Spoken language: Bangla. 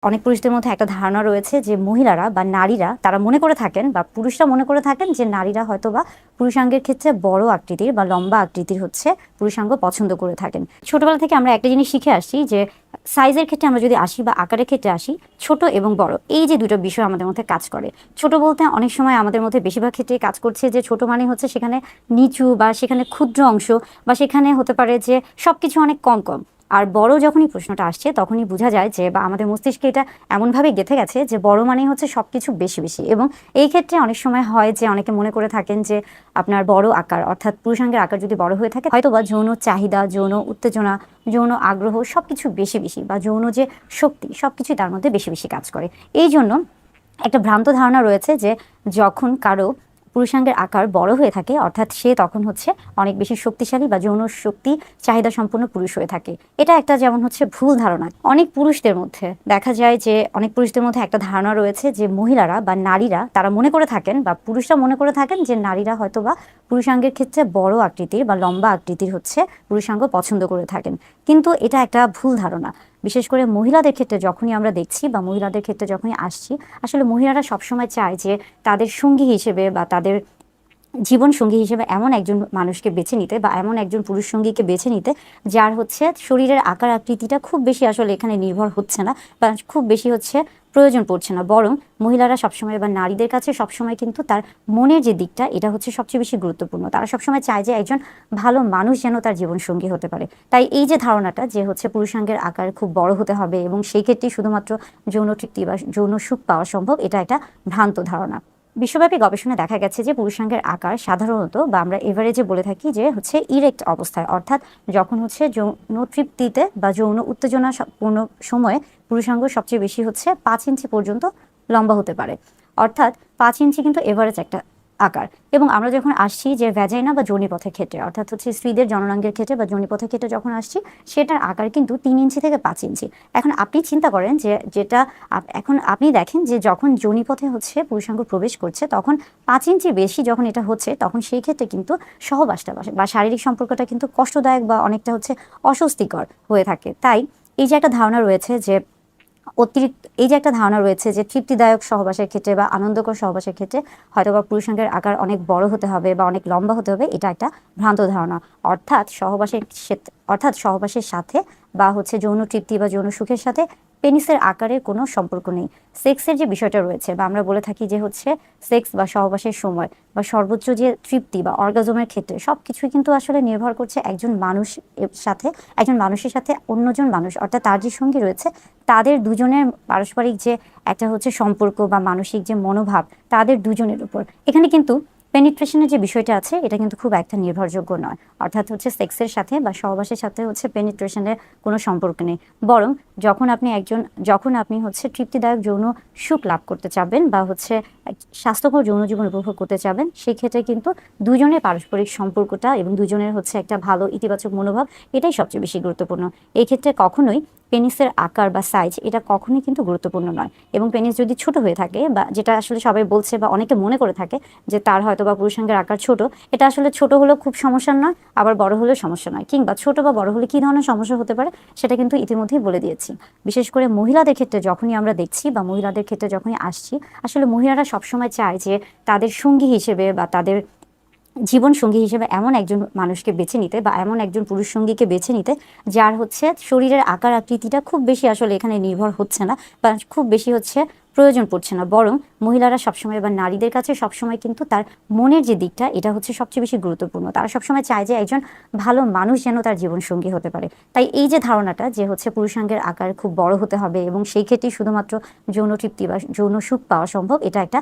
অনেক পুরুষদের মধ্যে একটা ধারণা রয়েছে যে মহিলারা বা নারীরা তারা মনে করে থাকেন বা পুরুষরা মনে করে থাকেন যে নারীরা হয়তো বা পুরুষাঙ্গের ক্ষেত্রে বড় আকৃতির বা লম্বা আকৃতির হচ্ছে পুরুষাঙ্গ পছন্দ করে থাকেন। ছোটবেলা থেকে আমরা একটা জিনিস শিখে আসছি যে সাইজের ক্ষেত্রে আমরা যদি আসি বা আকারের ক্ষেত্রে আসি, ছোট এবং বড় এই যে দুটো বিষয় আমাদের মধ্যে কাজ করে। ছোট বলতে অনেক সময় আমাদের মধ্যে বেশিরভাগ ক্ষেত্রে কাজ করছে যে ছোট মানে হচ্ছে সেখানে নিচু বা সেখানে ক্ষুদ্র অংশ বা সেখানে হতে পারে যে সবকিছু অনেক কম কম। আর বড় যখনই প্রশ্নটা আসছে তখনই বোঝা যায় যে বা আমাদের মস্তিষ্কে এটা এমনভাবে গেঁথে গেছে যে বড় মানেই হচ্ছে সবকিছু বেশি বেশি। এবং এই ক্ষেত্রে অনেক সময় হয় যে অনেকে মনে করে থাকেন যে আপনার বড় আকার অর্থাৎ পুরুষাঙ্গের আকার যদি বড় হয়ে থাকে হয়তো বা যৌন চাহিদা, যৌন উত্তেজনা, যৌন আগ্রহ সবকিছু বেশি বেশি বা যৌন যে শক্তি সবকিছুই তার মধ্যে বেশি বেশি কাজ করে। এই জন্য একটা ভ্রান্ত ধারণা রয়েছে যে যখন কারো পুরুষাঙ্গের আকার বড় হয়ে থাকে অর্থাৎ সে তখন হচ্ছে অনেক বেশি শক্তিশালী বা যৌন শক্তি চাহিদা সম্পন্ন পুরুষ হয়ে থাকে। এটা একটা যেমন হচ্ছে ভুল ধারণা। অনেক পুরুষদের মধ্যে দেখা যায় যে অনেক পুরুষদের মধ্যে একটা ধারণা রয়েছে যে মহিলারা বা নারীরা তারা মনে করে থাকেন বা পুরুষরা মনে করে থাকেন যে নারীরা হয়তো বা পুরুষাঙ্গের ক্ষেত্রে বড় আকৃতির বা লম্বা আকৃতির হচ্ছে পুরুষাঙ্গ পছন্দ করে থাকেন। কিন্তু এটা একটা ভুল ধারণা। বিশেষ করে মহিলাদের ক্ষেত্রে যখনই আমরা দেখছি বা মহিলাদের ক্ষেত্রে যখনই আসছি, আসলে মহিলারা সবসময় চায় যে তাদের সঙ্গী হিসেবে বা তাদের জীবন সঙ্গী হিসেবে এমন একজন মানুষকে বেছে নিতে বা এমন একজন পুরুষ সঙ্গীকে বেছে নিতে যার হচ্ছে শরীরের আকার আকৃতিটা খুব বেশি আসলে এখানে নির্ভর হচ্ছে না বা খুব বেশি হচ্ছে প্রয়োজন পড়ছে না। বরং মহিলারা সবসময় বা নারীদের কাছে সবসময় কিন্তু তার মনের যে দিকটা এটা হচ্ছে সবচেয়ে বেশি গুরুত্বপূর্ণ। তারা সবসময় চায় যে একজন ভালো মানুষ যেন তার জীবন সঙ্গী হতে পারে। তাই এই যে ধারণাটা যে হচ্ছে পুরুষাঙ্গের আকার খুব বড় হতে হবে এবং সেই ক্ষেত্রেই শুধুমাত্র যৌন তৃপ্তি বা যৌন সুখ পাওয়া সম্ভব, এটা একটা ভ্রান্ত ধারণা। বিশ্বব্যাপী গবেষণায় দেখা গেছে যে পুরুষাঙ্গের আকার সাধারণত বা আমরা এভারেজে বলে থাকি যে হচ্ছে ইরেক্ট অবস্থায় অর্থাৎ যখন হচ্ছে যৌন তৃপ্তিতে বা যৌন উত্তেজনা পূর্ণ সময়ে পুরুষাঙ্গ সবচেয়ে বেশি হচ্ছে 5 ইঞ্চি পর্যন্ত লম্বা হতে পারে। অর্থাৎ 5 ইঞ্চি কিন্তু এভারেজ একটা আকার। এবং আমরা যখন আসছি যে ভ্যাজাইনা বা যোনিপথের ক্ষেত্রে অর্থাৎ হচ্ছে স্ত্রীদের জননাঙ্গের ক্ষেত্রে বা যোনিপথের ক্ষেত্রে যখন আসছি, সেটার আকার কিন্তু 3 ইঞ্চি থেকে 5 ইঞ্চি। এখন আপনি চিন্তা করেন যে যেটা এখন আপনি দেখেন যে যখন যোনিপথে হচ্ছে পুরুষাঙ্গ প্রবেশ করছে তখন 5 ইঞ্চি বেশি যখন এটা হচ্ছে তখন সেই ক্ষেত্রে কিন্তু সহবাসটা বা শারীরিক সম্পর্কটা কিন্তু কষ্টদায়ক বা অনেকটা হচ্ছে অস্বস্তিকর হয়ে থাকে। তাই এই যে একটা ধারণা রয়েছে যে তৃপ্তিদায়ক সহবাসের ক্ষেত্রে বা আনন্দকর সহবাসের ক্ষেত্রে হয়তোবা পুরুষাঙ্গের আকার অনেক বড় হতে হবে বা অনেক লম্বা হতে হবে, এটা একটা ভ্রান্ত ধারণা। অর্থাৎ সহবাসের সাথে বা হচ্ছে যৌন তৃপ্তি বা যৌন সুখের সাথে পেনিসের আকারের কোনো সম্পর্ক নেই। সেক্সের যে বিষয়টা রয়েছে বা আমরা বলে থাকি যে হচ্ছে সেক্স বা সহবাসের সময় বা সর্বোচ্চ যে তৃপ্তি বা অর্গাজমের ক্ষেত্রে সব কিছুই কিন্তু আসলে নির্ভর করছে একজন মানুষের সাথে অন্যজন মানুষ অর্থাৎ তার যে সঙ্গী রয়েছে তাদের দুজনের পারস্পরিক যে একটা হচ্ছে সম্পর্ক বা মানসিক যে মনোভাব তাদের দুজনের উপর। এখানে কিন্তু পেনিট্রেশনের যে বিষয়টা আছে এটা কিন্তু খুব একটা নির্ভরযোগ্য নয়। অর্থাৎ হচ্ছে সেক্সের সাথে বা সহবাসের সাথে হচ্ছে পেনিট্রেশনের কোনো সম্পর্ক নেই। বরং যখন আপনি হচ্ছে তৃপ্তিদায়ক যৌন সুখ লাভ করতে চাবেন বা হচ্ছে স্বাস্থ্যকর যৌন জীবন উপভোগ করতে চাবেন, সেই ক্ষেত্রে কিন্তু দুজনের পারস্পরিক সম্পর্কটা এবং দুজনের হচ্ছে একটা ভালো ইতিবাচক মনোভাব এটাই সবচেয়ে বেশি গুরুত্বপূর্ণ। এই ক্ষেত্রে কখনোই পেনিসের আকার বা সাইজ এটা কখনোই কিন্তু গুরুত্বপূর্ণ নয়। এবং পেনিস যদি ছোট হয়ে থাকে বা যেটা আসলে সবাই বলছে বা অনেকে মনে করে থাকে যে তার হয়তো বা পুরুষাঙ্গের আকার ছোট, এটা আসলে ছোট হলেও খুব সমস্যা নয়, আবার বড় হলেও সমস্যা নয়। কিংবা ছোট বা বড় হলে কী ধরনের সমস্যা হতে পারে সেটা কিন্তু ইতিমধ্যেই বলে দিয়েছি। বিশেষ করে মহিলাদের ক্ষেত্রে যখনই আমরা দেখছি বা মহিলাদের ক্ষেত্রে যখনই আসছি, আসলে মহিলারা সবসময় চায় যে তাদের সঙ্গী হিসেবে বা তাদের জীবন সঙ্গী হিসেবে এমন একজন মানুষকে বেছে নিতে বা এমন একজন পুরুষ সঙ্গীকে বেছে নিতে যার হচ্ছে শরীরের আকার আকৃতিটা খুব বেশি আসলে এখানে নির্ভর হচ্ছে না বা খুব বেশি হচ্ছে প্রয়োজন পড়ছে না। বরং মহিলারা সবসময় বা নারীদের কাছে সবসময় কিন্তু তার মনের যে দিকটা এটা হচ্ছে সবচেয়ে বেশি গুরুত্বপূর্ণ। তারা সবসময় চায় যে একজন ভালো মানুষ যেন তার জীবন সঙ্গী হতে পারে। তাই এই যে ধারণাটা যে হচ্ছে পুরুষাঙ্গের আকার খুব বড় হতে হবে এবং সেই ক্ষেত্রেই শুধুমাত্র যৌন তৃপ্তি বা যৌন সুখ পাওয়া সম্ভব, এটা একটা